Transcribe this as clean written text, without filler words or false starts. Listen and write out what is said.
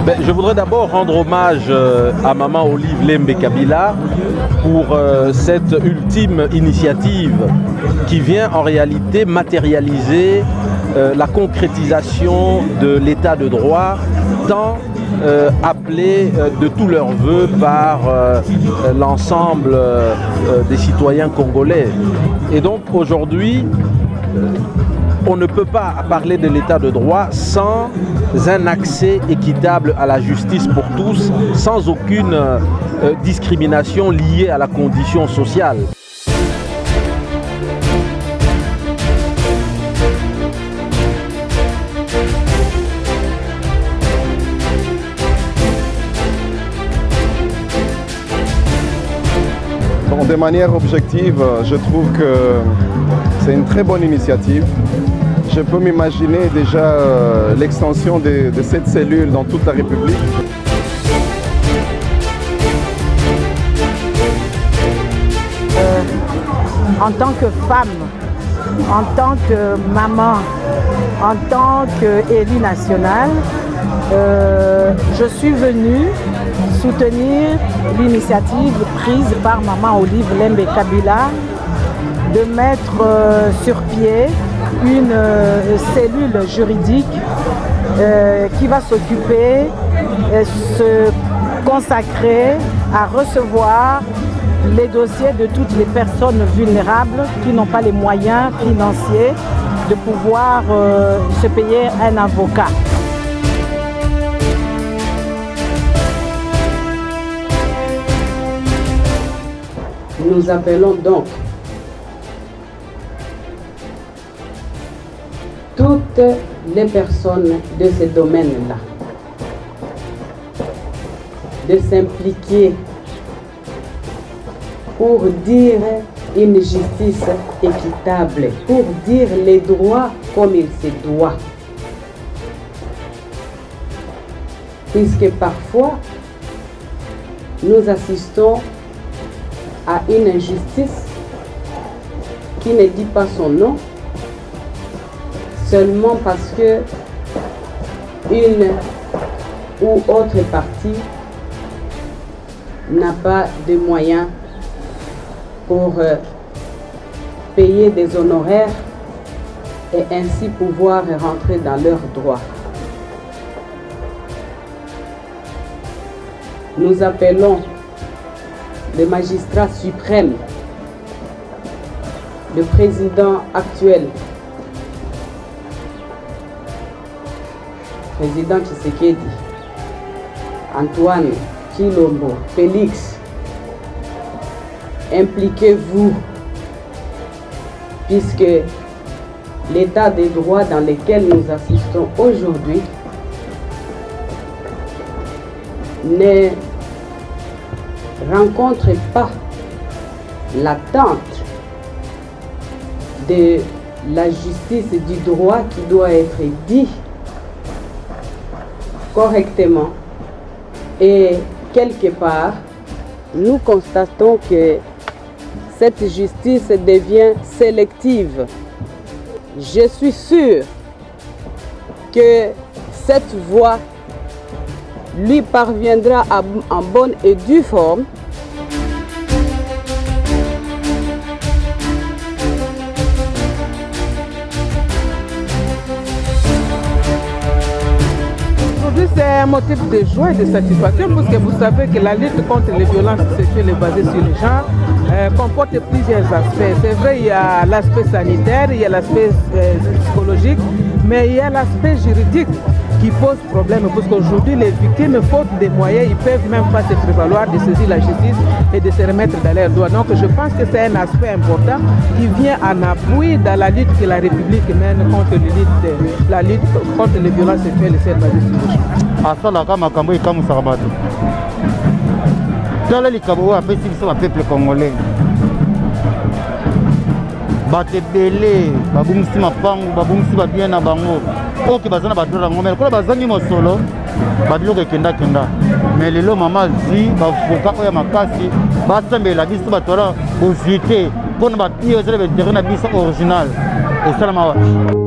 Je voudrais d'abord rendre hommage à Maman Olive Lembe Kabila pour cette ultime initiative qui vient en réalité matérialiser la concrétisation de l'état de droit tant appelé de tous leurs voeux par l'ensemble des citoyens congolais. Et donc aujourd'hui, on ne peut pas parler de l'état de droit sans un accès équitable à la justice pour tous, sans aucune discrimination liée à la condition sociale. De manière objective, je trouve que c'est une très bonne initiative. Je peux m'imaginer déjà l'extension de cette cellule dans toute la République. En tant que femme, en tant que maman, en tant qu'élue nationale, je suis venue soutenir l'initiative prise par Maman Olive Lembe Kabila de mettre sur pied une cellule juridique qui va s'occuper, se consacrer à recevoir les dossiers de toutes les personnes vulnérables qui n'ont pas les moyens financiers de pouvoir se payer un avocat. Nous appelons donc toutes les personnes de ce domaine-là de s'impliquer pour dire une justice équitable, pour dire les droits comme il se doit. Puisque parfois, nous assistons à une injustice qui ne dit pas son nom, seulement parce que une ou autre partie n'a pas de moyens pour payer des honoraires et ainsi pouvoir rentrer dans leurs droits. Nous appelons le magistrat suprême, le président actuel, président Tshisekedi, Antoine Tshilombo, Félix, impliquez-vous, puisque l'état des droits dans lequel nous assistons aujourd'hui ne rencontre pas l'attente de la justice et du droit qui doit être dit correctement. Et quelque part, nous constatons que cette justice devient sélective. Je suis sûr que cette voie lui parviendra en bonne et due forme. Aujourd'hui, c'est un motif de joie et de satisfaction parce que vous savez que la lutte contre les violences sexuelles basées sur le genre comporte plusieurs aspects. C'est vrai, il y a l'aspect sanitaire, il y a l'aspect psychologique, mais il y a l'aspect juridique qui pose problème parce qu'aujourd'hui les victimes, faute des moyens, ils ne peuvent même pas se prévaloir de saisir la justice et de se remettre dans leurs droits. Donc je pense que c'est un aspect important qui vient en appui dans la lutte que la République mène contre la lutte contre les violences sexuelles et celles basées sur le genre. Asalaka makambo ekamusaka bato. Tala likambo oyo apesi biso bapeuple congolais. Bato ebele babungisi mapangu, babungisi babien na bango. Ok, baza na bato na ngomela kola bazangi mosolo babiloko ekenda mais lelo mama zi bavoka oyo makasi basambela biso bato wana bozwi te mpona bapie ezala baterrain na biso original esalama wapi.